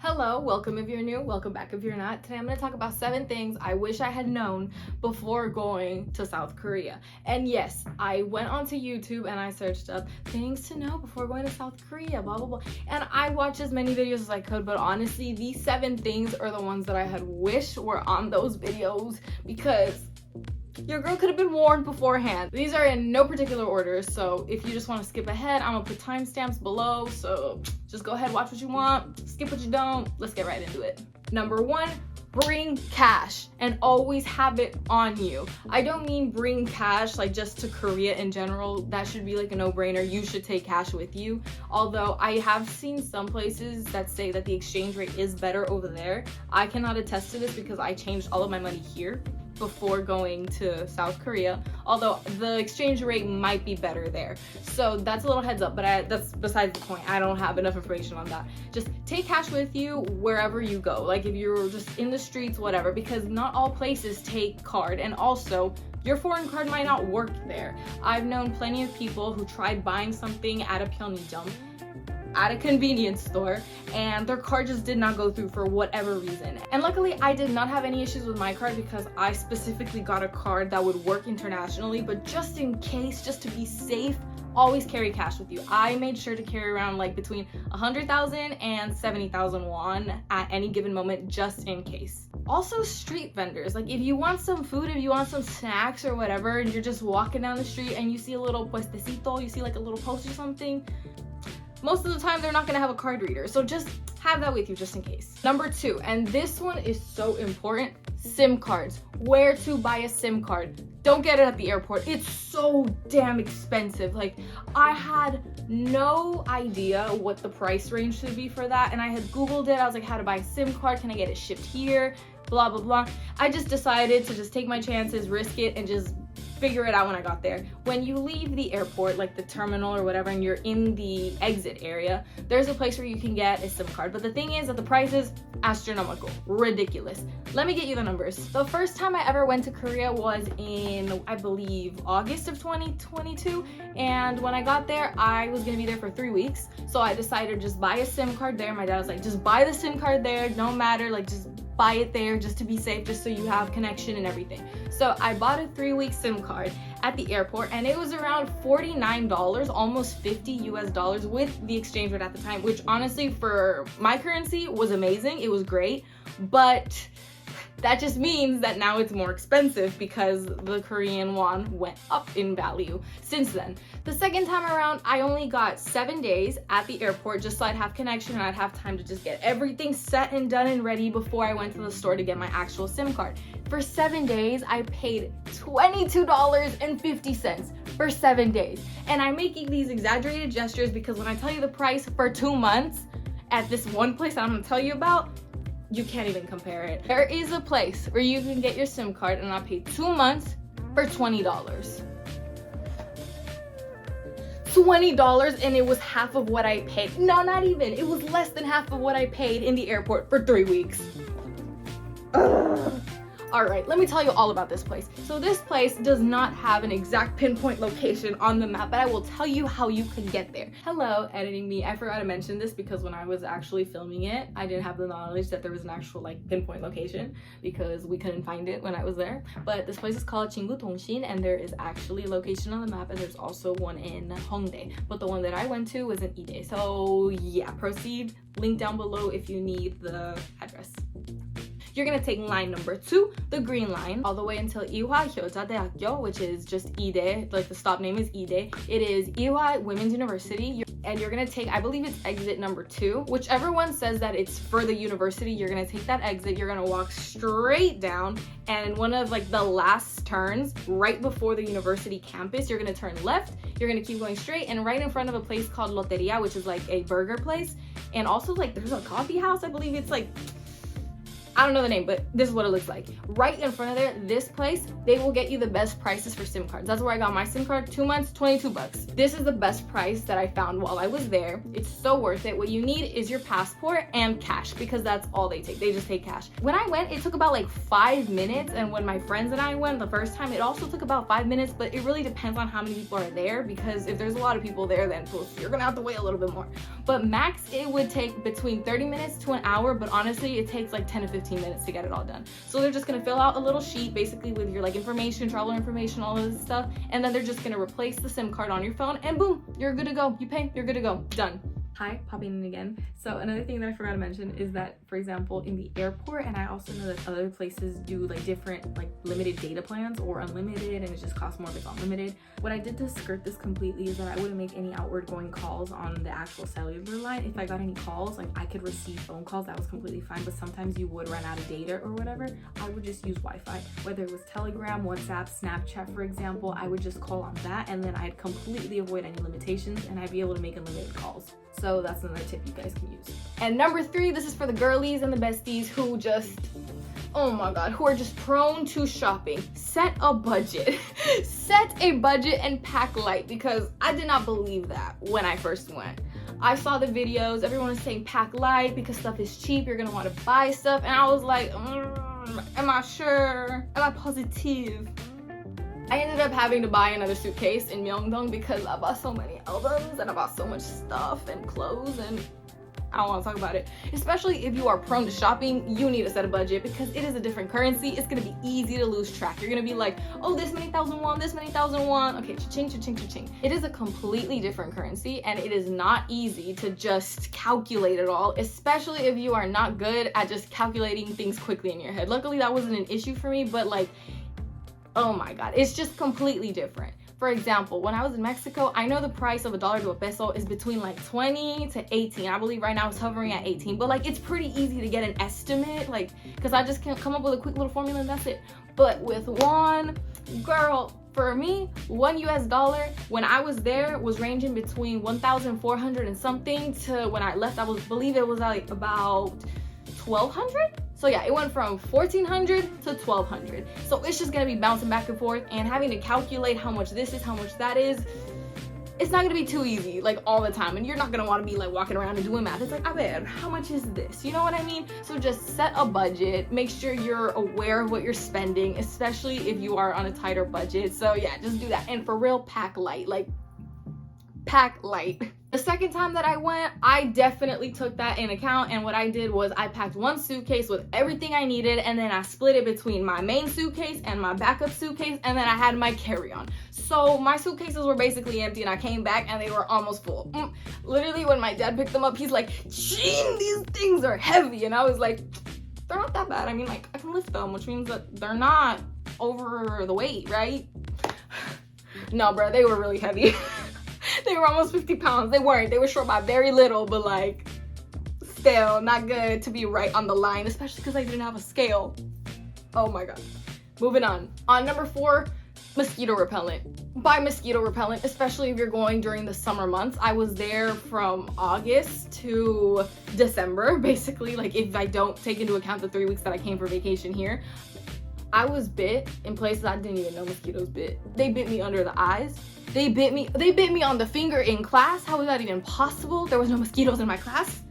Hello, welcome if you're new, welcome back if you're not. Today I'm going to talk about 7 things I wish I had known before going to South Korea. And yes, I went onto YouTube and I searched up things to know before going to South Korea, blah, blah, blah. And I watched as many videos as I could, but honestly, these 7 things are the ones that I had wished were on those videos because your girl could have been warned beforehand. These are in no particular order, so if you just want to skip ahead, I'm gonna put timestamps below, so just go ahead, watch what you want, skip what you don't. Let's get right into it. Number 1, bring cash and always have it on you. I don't mean bring cash like just to Korea in general. That should be like a no-brainer. You should take cash with you. Although I have seen some places that say that the exchange rate is better over there. I cannot attest to this because I changed all of my money here before going to South Korea, although the exchange rate might be better there. So that's a little heads up, but that's besides the point. I don't have enough information on that. Just take cash with you wherever you go. Like if you're just in the streets, whatever, because not all places take card, and also your foreign card might not work there. I've known plenty of people who tried buying something at a 𝒮𝐿 at a convenience store and their card just did not go through for whatever reason. And luckily I did not have any issues with my card because I specifically got a card that would work internationally, but just in case, just to be safe, always carry cash with you. I made sure to carry around like between 100,000 and 70,000 won at any given moment just in case. Also street vendors, like if you want some food, if you want some snacks or whatever, and you're just walking down the street and you see a little puestecito, you see like a little post or something, most of the time they're not gonna have a card reader, so just have that with you just in case. Number 2, and this one is so important, SIM cards. Where to buy a SIM card? Don't get it at the airport. It's so damn expensive. Like, I had no idea what the price range should be for that, and I had Googled it. I was like, how to buy a SIM card? Can I get it shipped here? Blah, blah, blah. I just decided to just take my chances, risk it, and just figure it out when I got there. When you leave the airport, like the terminal or whatever, and you're in the exit area, there's a place where you can get a SIM card. But the thing is that the price is astronomical, ridiculous. Let me get you the numbers. The first time I ever went to Korea was in, I believe, August of 2022. And when I got there, I was gonna be there for 3 weeks. So I decided to just buy a SIM card there. My dad was like, just buy the SIM card there, no matter, like just buy it there just to be safe, just so you have connection and everything. So I bought a 3-week SIM card at the airport and it was around $49, almost $50 US with the exchange rate at the time, which honestly for my currency was amazing. It was great, but that just means that now it's more expensive because the Korean won went up in value since then. The second time around, I only got 7 days at the airport just so I'd have connection and I'd have time to just get everything set and done and ready before I went to the store to get my actual SIM card. For 7 days, I paid $22.50 for 7 days. And I'm making these exaggerated gestures because when I tell you the price for 2 months at this one place I'm gonna tell you about, you can't even compare it. There is a place where you can get your SIM card and I paid 2 months for $20. $20, and it was half of what I paid. No, not even. It was less than half of what I paid in the airport for 3 weeks. Ugh. All right, let me tell you all about this place. So this place does not have an exact pinpoint location on the map, but I will tell you how you can get there. Hello, editing me. I forgot to mention this because when I was actually filming it, I didn't have the knowledge that there was an actual like pinpoint location because we couldn't find it when I was there. But this place is called 친구통신 and there is actually a location on the map, and there's also one in Hongdae. But the one that I went to was in Ide. So yeah, proceed. Link down below if you need the address. You're gonna take line number 2, the green line, all the way until 𝒮𝒯𝒜𝒫𝒮, which is just Ide, like the stop name is Ide. It is 𝒮𝒯 Women's University, and you're gonna take, I believe it's exit number 2. Whichever one says that it's for the university, you're gonna take that exit, you're gonna walk straight down, and one of like the last turns, right before the university campus, you're gonna turn left, you're gonna keep going straight, and right in front of a place called Loteria, which is like a burger place, and also like there's a coffee house, I believe it's like, I don't know the name, but this is what it looks like. Right in front of there, this place, they will get you the best prices for SIM cards. That's where I got my SIM card, 2 months, 22 bucks. This is the best price that I found while I was there. It's so worth it. What you need is your passport and cash, because that's all they take. They just take cash. When I went, it took about like 5 minutes, and when my friends and I went the first time, it also took about 5 minutes, but it really depends on how many people are there, because if there's a lot of people there, then you're gonna have to wait a little bit more. But max, it would take between 30 minutes to an hour, but honestly, it takes like 10 to 15 minutes to get it all done. So they're just gonna fill out a little sheet basically with your like information, travel information, all of this stuff, and then they're just gonna replace the SIM card on your phone, and boom, you're good to go. You pay, you're good to go. Done. Hi, popping in again. So another thing that I forgot to mention is that, for example, in the airport, and I also know that other places do like different like limited data plans or unlimited, and it just costs more if it's unlimited. What I did to skirt this completely is that I wouldn't make any outward going calls on the actual cellular line. If I got any calls, like I could receive phone calls, that was completely fine, but sometimes you would run out of data or whatever. I would just use Wi-Fi, whether it was Telegram, WhatsApp, Snapchat, for example. I would just call on that, and then I'd completely avoid any limitations, and I'd be able to make unlimited calls. So that's another tip you guys can use. And number 3, this is for the girlies and the besties who just, oh my god, who are just prone to shopping. Set a budget. Set a budget and pack light, because I did not believe that when I first went. I saw the videos, everyone was saying pack light because stuff is cheap, you're gonna want to buy stuff, and I was like, am I sure? Am I positive? I ended up having to buy another suitcase in Myeongdong because I bought so many albums and I bought so much stuff and clothes, and I don't want to talk about it. Especially if you are prone to shopping, you need to set a budget because it is a different currency. It's going to be easy to lose track. You're going to be like, oh, this many thousand won, this many thousand won. Okay, cha-ching, cha-ching, cha-ching. It is a completely different currency, and it is not easy to just calculate it all, especially if you are not good at just calculating things quickly in your head. Luckily, that wasn't an issue for me, but like, oh my god, it's just completely different. For example, when I was in Mexico, I know the price of $1 to a peso is between like 20 to 18. I believe right now it's hovering at 18, but like it's pretty easy to get an estimate, like, because I just can't come up with a quick little formula and that's it. But with won, girl, for me, $1 when I was there was ranging between 1,400 and something to when I left, believe it was like about 1,200. So yeah, it went from 1,400 to 1,200. So it's just gonna be bouncing back and forth, and having to calculate how much this is, how much that is, it's not gonna be too easy like all the time, and you're not gonna want to be like walking around and doing math. It's like, Aver, how much is this? You know what I mean? So just set a budget, make sure you're aware of what you're spending, especially if you are on a tighter budget. So yeah, just do that. And for real, pack light, like pack light. The second time that I went, I definitely took that in account, and what I did was I packed one suitcase with everything I needed, and then I split it between my main suitcase and my backup suitcase, and then I had my carry-on. So my suitcases were basically empty, and I came back and they were almost full. Literally, when my dad picked them up, he's like, "Gee, these things are heavy," and I was like, they're not that bad. I mean, like, I can lift them, which means that they're not over the weight, right? No, bro, they were really heavy. They were almost 50 pounds. They weren't. They were short by very little, but like, still not good to be right on the line, especially because I didn't have a scale. Oh my god. Moving on. On number 4, mosquito repellent. Buy mosquito repellent, especially if you're going during the summer months. I was there from August to December, basically. Like, if I don't take into account the 3 weeks that I came for vacation here, I was bit in places I didn't even know mosquitoes bit. They bit me under the eyes. They bit me on the finger in class. How is that even possible? There was no mosquitoes in my class.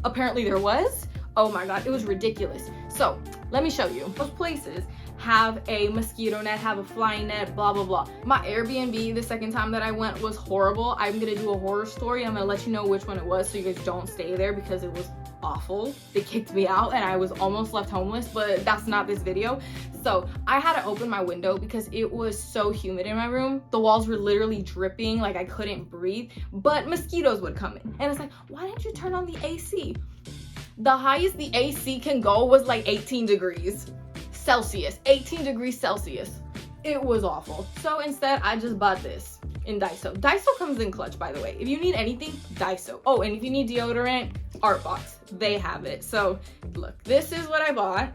Apparently there was. Oh my god, it was ridiculous. So let me show you. Those places have a mosquito net, have a flying net, blah blah blah. My Airbnb the second time that I went was horrible. I'm gonna do a horror story. I'm gonna let you know which one it was so you guys don't stay there because it was awful. They kicked me out and I was almost left homeless, but that's not this video. So I had to open my window because it was so humid in my room. The walls were literally dripping, like I couldn't breathe, but mosquitoes would come in. And it's like, why didn't you turn on the AC? The highest the AC can go was like 18 degrees Celsius, 18 degrees Celsius. It was awful. So instead, I just bought this in DAISO. DAISO comes in clutch, by the way. If you need anything, DAISO. Oh, and if you need deodorant, ArtBox. They have it. So look, this is what I bought.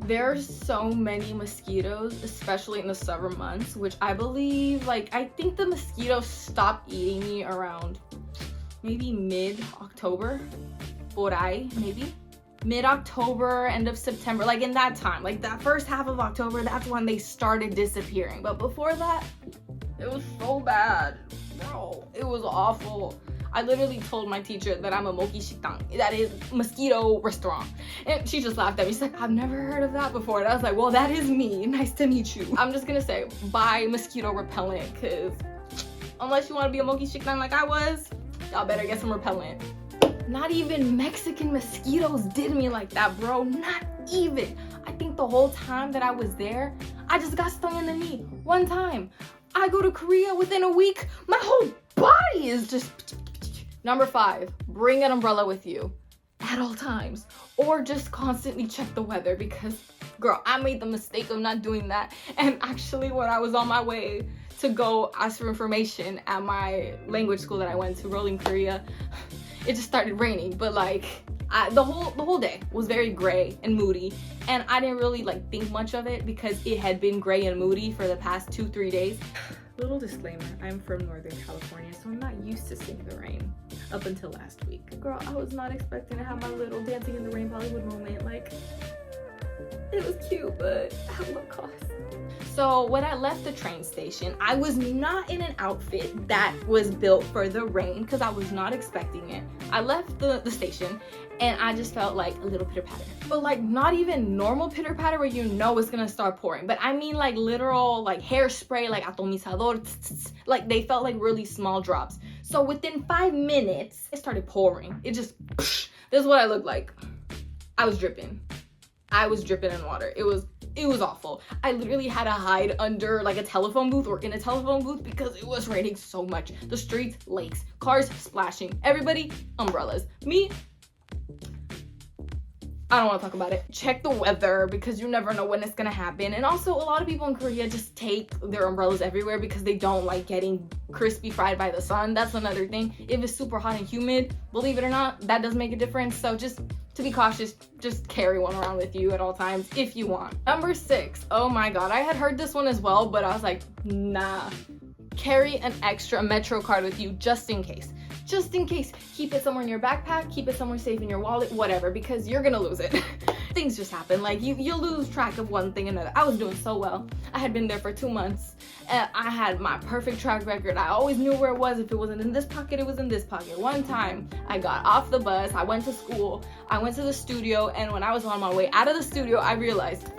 There's so many mosquitoes, especially in the summer months, which I believe, like, I think the mosquitoes stopped eating me around maybe mid-October, por ahí, maybe. mid-October, end of September, like in that time, like that first half of October, that's when they started disappearing. But before that, it was so bad, bro. It was awful. I literally told my teacher that I'm a 𝒮𝒮𝒮𝒮, that is mosquito restaurant. And she just laughed at me. She's like, I've never heard of that before. And I was like, well, that is me. Nice to meet you. I'm just gonna say, buy mosquito repellent, because unless you want to be a 𝒮𝒮𝒮𝒮 like I was, y'all better get some repellent. Not even Mexican mosquitoes did me like that, bro. Not even. I think the whole time that I was there, I just got stung in the knee one time. I go to Korea within a week, my whole body is just... Number 5, bring an umbrella with you at all times, or just constantly check the weather, because girl, I made the mistake of not doing that. And actually, when I was on my way to go ask for information at my language school that I went to, Rolling Korea, it just started raining. But like the whole day was very gray and moody, and I didn't really like think much of it because it had been gray and moody for the past 2-3 days. Little disclaimer, I'm from Northern California, so I'm not used to seeing the rain up until last week. Girl, I was not expecting to have my little dancing in the rain Bollywood moment. Like, it was cute, but at what cost? So when I left the train station, I was not in an outfit that was built for the rain because I was not expecting it. I left the station and I just felt like a little pitter patter. But like not even normal pitter patter where you know it's gonna start pouring. But I mean like literal like hairspray, like atomizador, like they felt like really small drops. So within 5 minutes, it started pouring. It just, this is what I looked like. I was dripping. I was dripping in water. It was awful. I literally had to hide under like a telephone booth or in a telephone booth because it was raining so much. The streets, lakes, cars splashing, everybody, umbrellas. Me, I don't want to talk about it. Check the weather because you never know when it's gonna happen. And also, a lot of people in Korea just take their umbrellas everywhere because they don't like getting crispy fried by the sun. That's another thing. If it's super hot and humid, believe it or not, that does make a difference. So just to be cautious, just carry one around with you at all times if you want. Number 6, oh my god, I had heard this one as well, but I was like, nah. Carry an extra Metro card with you just in case. Just in case. Keep it somewhere in your backpack, keep it somewhere safe in your wallet, whatever, because you're gonna lose it. Things just happen. Like you lose track of one thing and another. I was doing so well. I had been there for 2 months and I had my perfect track record. I always knew where it was. If it wasn't in this pocket, it was in this pocket. One time I got off the bus, I went to school, I went to the studio, and when I was on my way out of the studio, I realized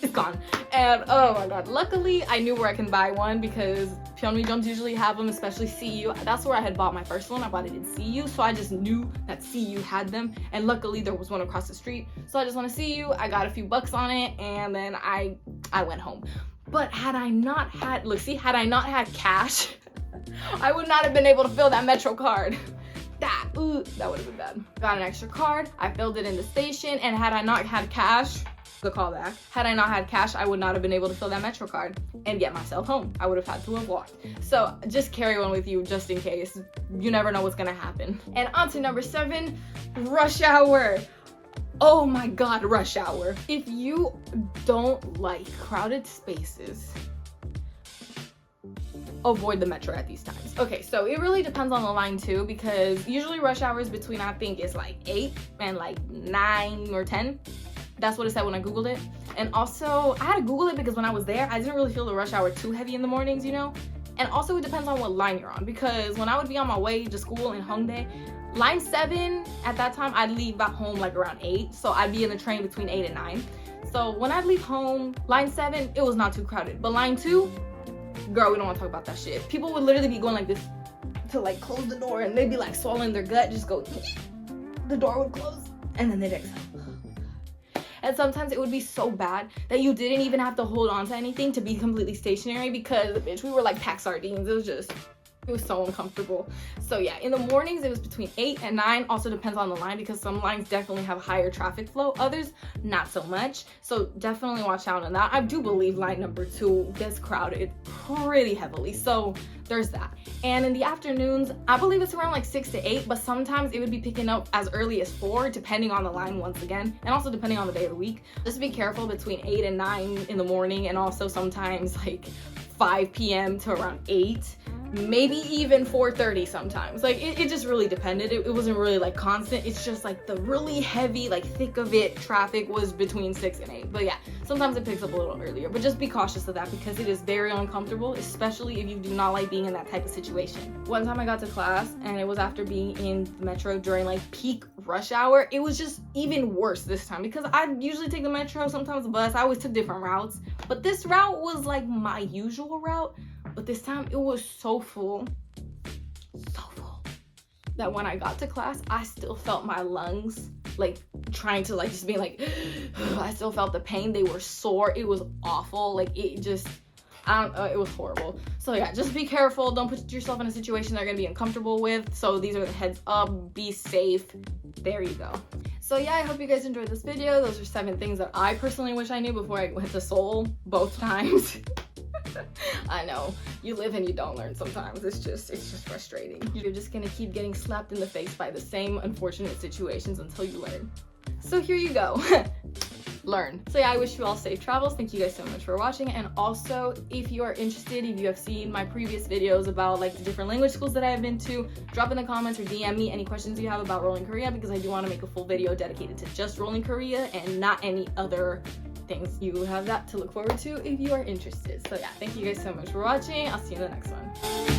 it's gone. And oh my god, luckily I knew where I can buy one because Pyeongmi usually have them, especially CU. That's where I had bought my first one. I bought it in CU, so I just knew that CU had them, and luckily there was one across the street. So I just went to CU, I got a few bucks on it, and then I went home. But had I not had, had I not had cash, I would not have been able to fill that Metro card. That would have been bad. Got an extra card, I filled it in the station, and had I not had cash, the callback. Had I not had cash, I would not have been able to fill that Metro card and get myself home. I would have had to have walked. So just carry one with you just in case. You never know what's gonna happen. And on to number 7, rush hour. Oh my god, rush hour. If you don't like crowded spaces, avoid the Metro at these times. Okay, so it really depends on the line too, because usually rush hours between, I think, is like 8 and like 9 or 10. That's what it said when I Googled it. And also, I had to Google it because when I was there, I didn't really feel the rush hour too heavy in the mornings, you know? And also, it depends on what line you're on, because when I would be on my way to school in Hongdae, line 7, at that time, I'd leave back home like around 8, so I'd be in the train between 8 and 9. So when I'd leave home, line 7, it was not too crowded. But line 2, girl, we don't want to talk about that shit. People would literally be going like this to like close the door, and they'd be like swallowing their gut, just go, the door would close, and then they'd exhale. And sometimes it would be so bad that you didn't even have to hold on to anything to be completely stationary, because bitch, we were like packed sardines. It was so uncomfortable. So yeah, in the mornings it was between 8 and 9. Also depends on the line, because some lines definitely have higher traffic flow, others not so much. So definitely watch out on that. I do believe line number 2 gets crowded pretty heavily, so there's that. And in the afternoons, I believe it's around like 6 to 8, but sometimes it would be picking up as early as 4, depending on the line once again, and also depending on the day of the week. Just be careful between 8 and 9 in the morning, and also sometimes like 5 p.m. to around 8. maybe even 4:30 sometimes. Like it just really depended. It wasn't really like constant. It's just like the really heavy, like thick of it traffic was between 6 and 8. But yeah, sometimes it picks up a little earlier, but just be cautious of that because it is very uncomfortable, especially if you do not like being in that type of situation. One time I got to class and it was after being in the metro during like peak rush hour. It was just even worse this time because I usually take the metro, sometimes the bus. I always took different routes, but this route was like my usual route. But this time it was so full that when I got to class, I still felt my lungs like trying to like just be like, I still felt the pain. They were sore. It was awful. Like it just, it was horrible. So yeah, just be careful. Don't put yourself in a situation they're gonna be uncomfortable with. So these are the heads up. Be safe. There you go. So yeah, I hope you guys enjoyed this video. Those are 7 things that I personally wish I knew before I went to Seoul both times. I know, you live and you don't learn sometimes. It's just frustrating. You're just gonna keep getting slapped in the face by the same unfortunate situations until you learn. So here you go. Learn. So yeah, I wish you all safe travels. Thank you guys so much for watching. And also, if you are interested, if you have seen my previous videos about like the different language schools that I have been to, drop in the comments or DM me any questions you have about Rolling Korea, because I do want to make a full video dedicated to just Rolling Korea and not any other things. You have that to look forward to if you are interested. So yeah, thank you guys so much for watching. I'll see you in the next one.